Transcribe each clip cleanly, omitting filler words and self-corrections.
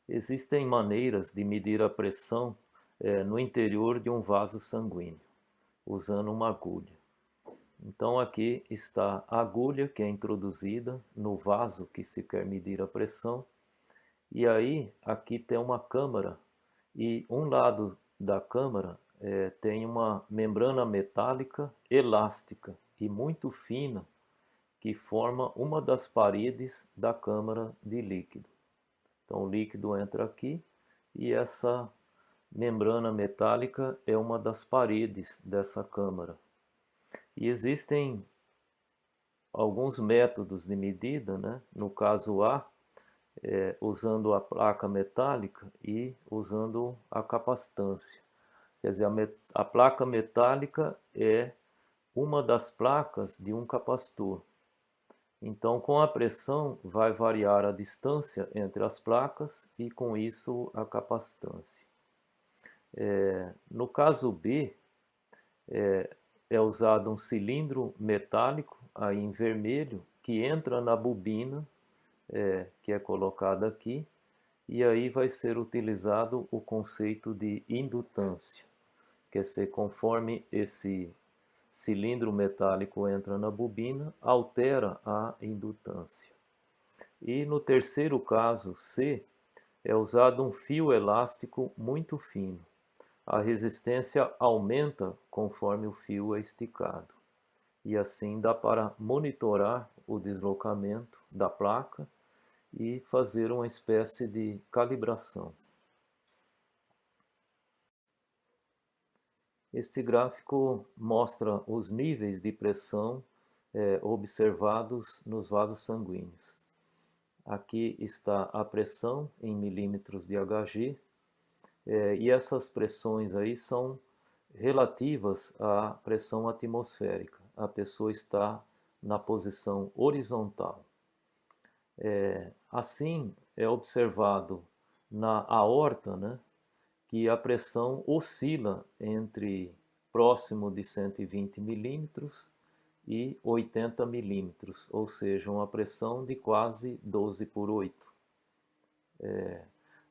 Existem maneiras de medir a pressão no interior de um vaso sanguíneo, usando uma agulha. Então aqui está a agulha que é introduzida no vaso que se quer medir a pressão. E aí aqui tem uma câmara e um lado da câmara tem uma membrana metálica elástica e muito fina que forma uma das paredes da câmara de líquido. Então o líquido entra aqui e essa membrana metálica é uma das paredes dessa câmara. E existem alguns métodos de medida, né? No caso A, usando a placa metálica e usando a capacitância. Quer dizer, a placa metálica é uma das placas de um capacitor. Então, com a pressão, vai variar a distância entre as placas e, com isso, a capacitância. No caso B, é usado um cilindro metálico, aí em vermelho, que entra na bobina, que é colocada aqui, e aí vai ser utilizado o conceito de indutância, quer dizer, conforme esse cilindro metálico entra na bobina, altera a indutância. E no terceiro caso, C, é usado um fio elástico muito fino. A resistência aumenta conforme o fio é esticado. E assim dá para monitorar o deslocamento da placa e fazer uma espécie de calibração. Este gráfico mostra os níveis de pressão observados nos vasos sanguíneos. Aqui está a pressão em milímetros de Hg, e essas pressões aí são relativas à pressão atmosférica. A pessoa está na posição horizontal. Assim, é observado na aorta, né, que a pressão oscila entre próximo de 120 milímetros e 80 milímetros, ou seja, uma pressão de quase 12 por 8.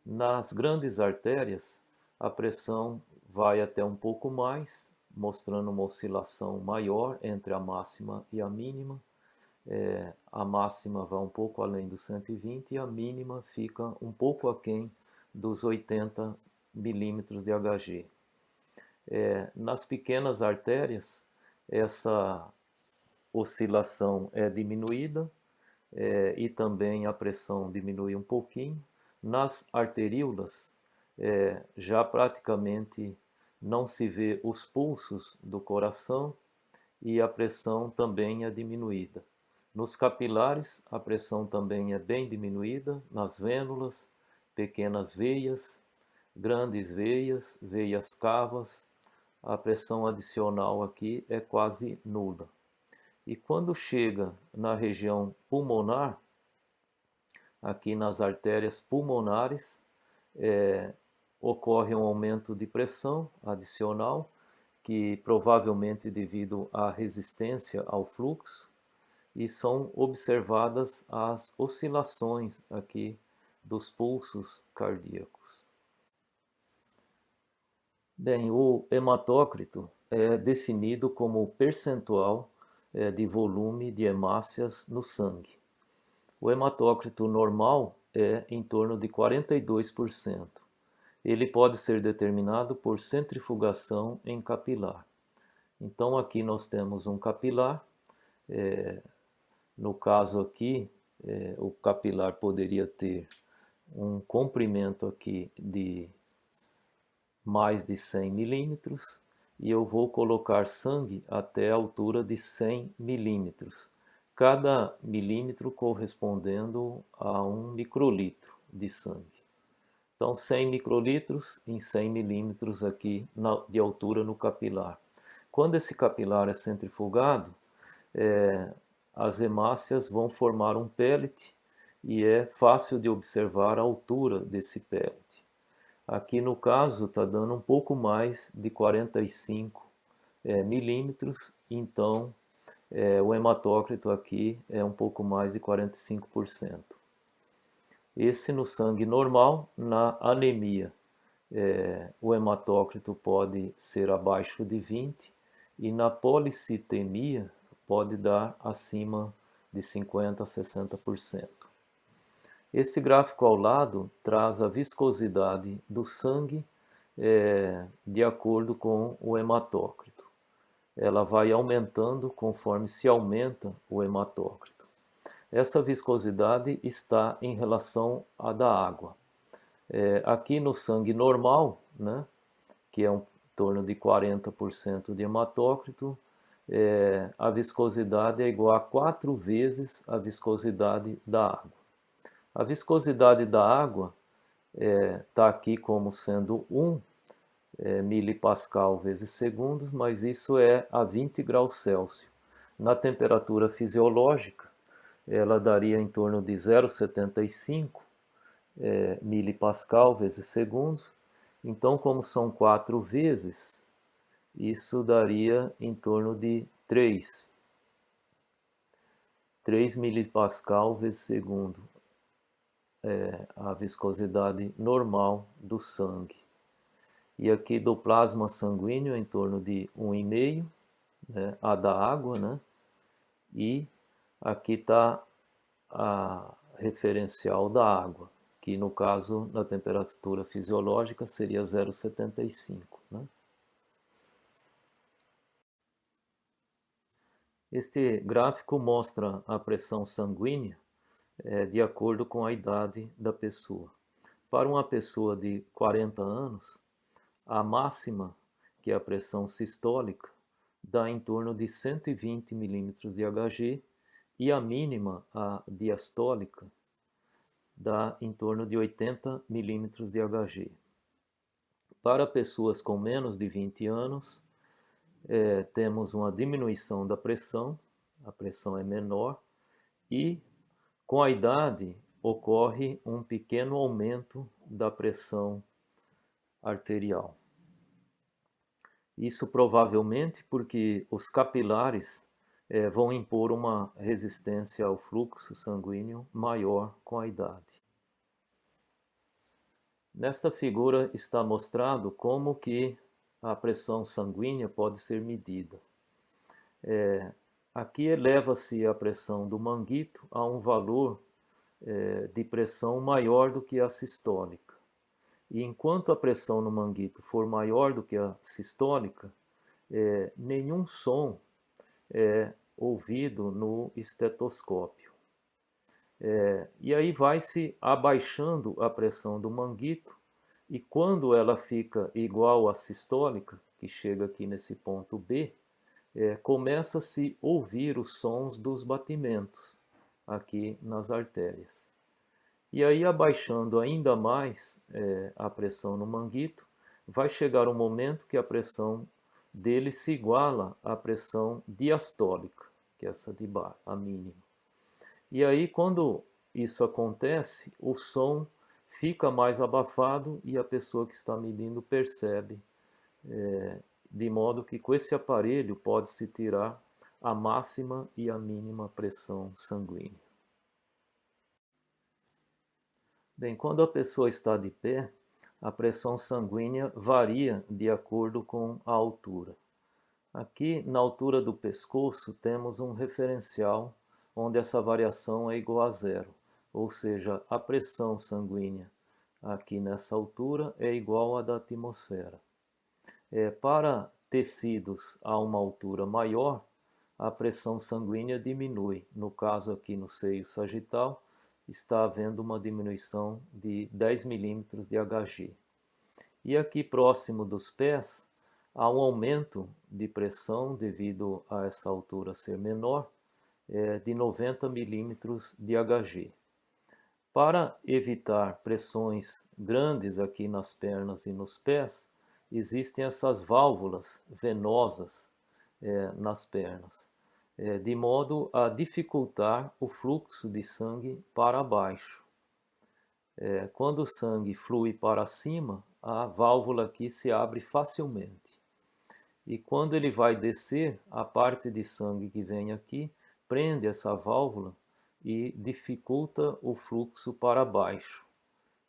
Nas grandes artérias, a pressão vai até um pouco mais, mostrando uma oscilação maior entre a máxima e a mínima. A máxima vai um pouco além dos 120 e a mínima fica um pouco aquém dos 80 milímetros de Hg. Nas pequenas artérias, essa oscilação é diminuída e também a pressão diminui um pouquinho. Nas arteríolas, já praticamente não se vê os pulsos do coração e a pressão também é diminuída. Nos capilares, a pressão também é bem diminuída, nas vênulas, pequenas veias, grandes veias, veias cavas, a pressão adicional aqui é quase nula. E quando chega na região pulmonar, aqui nas artérias pulmonares, ocorre um aumento de pressão adicional, que provavelmente devido à resistência ao fluxo, e são observadas as oscilações aqui dos pulsos cardíacos. Bem, o hematócrito é definido como o percentual de volume de hemácias no sangue. O hematócrito normal é em torno de 42%. Ele pode ser determinado por centrifugação em capilar. Então aqui nós temos um capilar, no caso aqui, o capilar poderia ter um comprimento aqui de mais de 100 milímetros e eu vou colocar sangue até a altura de 100 milímetros. Cada milímetro correspondendo a 1 microlitro de sangue. Então 100 microlitros em 100 milímetros aqui de altura no capilar. Quando esse capilar é centrifugado, as hemácias vão formar um pellet e é fácil de observar a altura desse pellet. Aqui no caso está dando um pouco mais de 45 milímetros, então o hematócrito aqui é um pouco mais de 45%. Esse no sangue normal, na anemia, o hematócrito pode ser abaixo de 20 e na policitemia pode dar acima de 50 a 60%. Este gráfico ao lado traz a viscosidade do sangue de acordo com o hematócrito. Ela vai aumentando conforme se aumenta o hematócrito. Essa viscosidade está em relação à da água. Aqui no sangue normal, né, que é em torno de 40% de hematócrito, a viscosidade é igual a 4 vezes a viscosidade da água. A viscosidade da água está aqui como sendo 1 milipascal vezes segundos, mas isso é a 20 graus Celsius. Na temperatura fisiológica, ela daria em torno de 0,75 milipascal vezes segundos. Então, como são 4 vezes, isso daria em torno de 3 milipascal vezes segundo, a viscosidade normal do sangue. E aqui do plasma sanguíneo em torno de 1,5, né, a da água, né? E aqui está a referencial da água, que no caso, na temperatura fisiológica, seria 0,75. Né? Este gráfico mostra a pressão sanguínea de acordo com a idade da pessoa. Para uma pessoa de 40 anos, a máxima, que é a pressão sistólica, dá em torno de 120 milímetros de Hg e a mínima, a diastólica, dá em torno de 80 milímetros de Hg. Para pessoas com menos de 20 anos, temos uma diminuição da pressão, a pressão é menor, e com a idade ocorre um pequeno aumento da pressão arterial. Isso provavelmente porque os capilares vão impor uma resistência ao fluxo sanguíneo maior com a idade. Nesta figura está mostrado como que a pressão sanguínea pode ser medida. Aqui eleva-se a pressão do manguito a um valor de pressão maior do que a sistólica. E enquanto a pressão no manguito for maior do que a sistólica, nenhum som é ouvido no estetoscópio. E aí vai se abaixando a pressão do manguito, e quando ela fica igual à sistólica, que chega aqui nesse ponto B, começa a se ouvir os sons dos batimentos aqui nas artérias. E aí, abaixando ainda mais a pressão no manguito, vai chegar um momento que a pressão dele se iguala à pressão diastólica, que é essa de baixo, a mínima. E aí, quando isso acontece, o som fica mais abafado e a pessoa que está medindo percebe, de modo que com esse aparelho pode-se tirar a máxima e a mínima pressão sanguínea. Bem, quando a pessoa está de pé, a pressão sanguínea varia de acordo com a altura. Aqui, na altura do pescoço, temos um referencial onde essa variação é igual a zero, ou seja, a pressão sanguínea aqui nessa altura é igual à da atmosfera. Para tecidos a uma altura maior, a pressão sanguínea diminui. No caso aqui no seio sagital, está havendo uma diminuição de 10 milímetros de Hg. E aqui próximo dos pés, há um aumento de pressão devido a essa altura ser menor, de 90 milímetros de Hg. Para evitar pressões grandes aqui nas pernas e nos pés, existem essas válvulas venosas nas pernas, de modo a dificultar o fluxo de sangue para baixo. Quando o sangue flui para cima, a válvula aqui se abre facilmente. E quando ele vai descer, a parte de sangue que vem aqui prende essa válvula e dificulta o fluxo para baixo.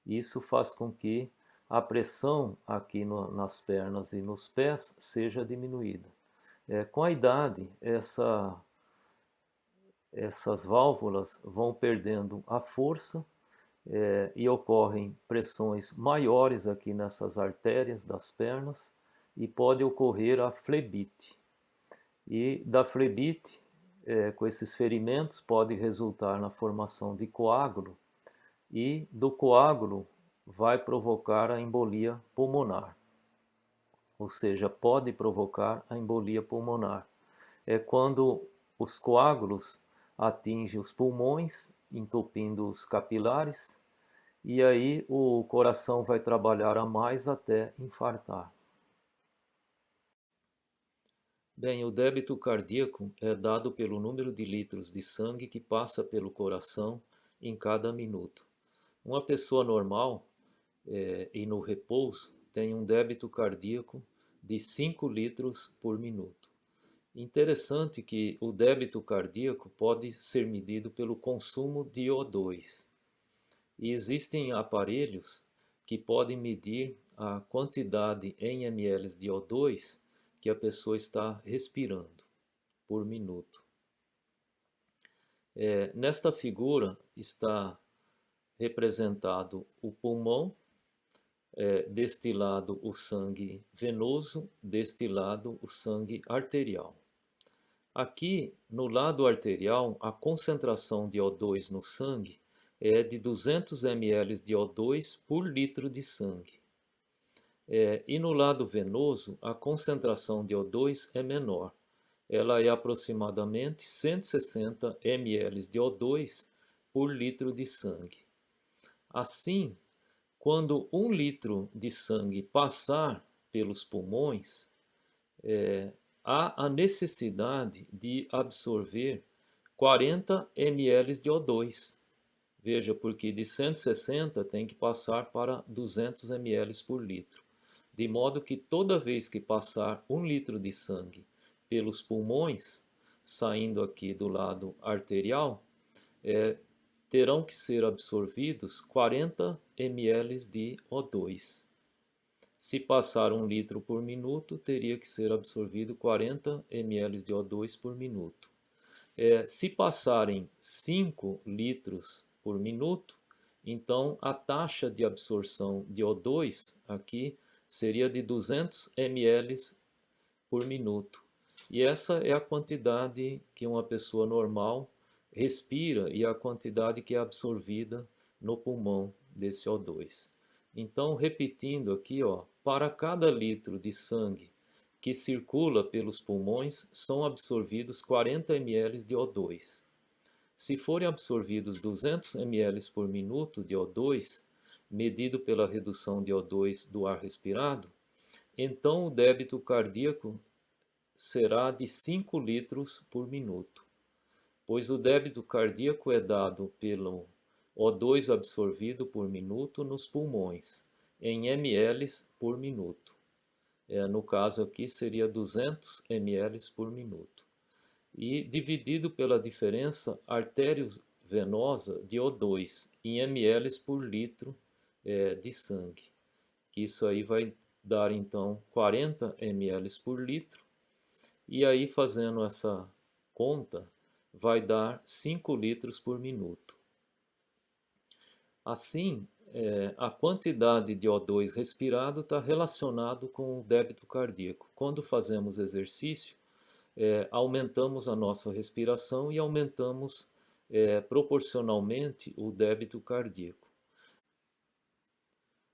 Isso faz com que a pressão aqui nas pernas e nos pés seja diminuída. Com a idade, essas válvulas vão perdendo a força e ocorrem pressões maiores aqui nessas artérias das pernas e pode ocorrer a flebite. E da flebite, com esses ferimentos, pode resultar na formação de coágulo e do coágulo vai provocar a embolia pulmonar. Ou seja, pode provocar a embolia pulmonar. É quando os coágulos atingem os pulmões, entupindo os capilares, e aí o coração vai trabalhar a mais até infartar. Bem, o débito cardíaco é dado pelo número de litros de sangue que passa pelo coração em cada minuto. Uma pessoa normal e no repouso tem um débito cardíaco de 5 litros por minuto. Interessante que o débito cardíaco pode ser medido pelo consumo de O2. E existem aparelhos que podem medir a quantidade em ml de O2 que a pessoa está respirando por minuto. Nesta figura está representado o pulmão, destilado o sangue venoso, destilado o sangue arterial. Aqui, no lado arterial, a concentração de O2 no sangue é de 200 ml de O2 por litro de sangue. E no lado venoso, a concentração de O2 é menor. Ela é aproximadamente 160 ml de O2 por litro de sangue. Assim, quando 1 litro de sangue passar pelos pulmões, há a necessidade de absorver 40 ml de O2. Veja, porque de 160 tem que passar para 200 ml por litro. De modo que toda vez que passar 1 litro de sangue pelos pulmões, saindo aqui do lado arterial, terão que ser absorvidos 40 ml de O2. Se passar 1 litro por minuto, teria que ser absorvido 40 ml de O2 por minuto. Se passarem 5 litros por minuto, então a taxa de absorção de O2 aqui seria de 200 ml por minuto. E essa é a quantidade que uma pessoa normal respira e a quantidade que é absorvida no pulmão desse O2. Então, repetindo aqui, para cada litro de sangue que circula pelos pulmões, são absorvidos 40 ml de O2. Se forem absorvidos 200 ml por minuto de O2, medido pela redução de O2 do ar respirado, então o débito cardíaco será de 5 litros por minuto, pois o débito cardíaco é dado pelo O2 absorvido por minuto nos pulmões, em ml por minuto. No caso aqui seria 200 ml por minuto. E dividido pela diferença arteriovenosa de O2 em ml por litro de sangue. Que isso aí vai dar então 40 ml por litro. E aí fazendo essa conta, vai dar 5 litros por minuto. Assim, a quantidade de O2 respirado está relacionado com o débito cardíaco. Quando fazemos exercício, aumentamos a nossa respiração e aumentamos proporcionalmente o débito cardíaco.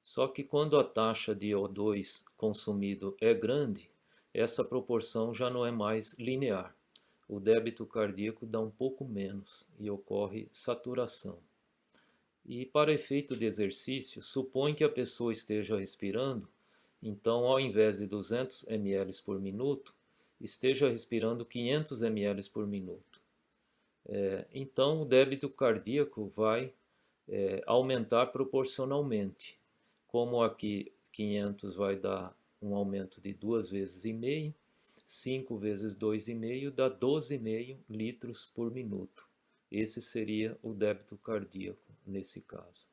Só que quando a taxa de O2 consumido é grande, essa proporção já não é mais linear. O débito cardíaco dá um pouco menos e ocorre saturação. E para efeito de exercício, supõe que a pessoa esteja respirando, então ao invés de 200 ml por minuto, esteja respirando 500 ml por minuto. Então o débito cardíaco vai aumentar proporcionalmente. Como aqui 500 vai dar um aumento de 2 vezes e meio, 5 vezes 2,5 dá 12,5 litros por minuto. esse seria o débito cardíaco nesse caso.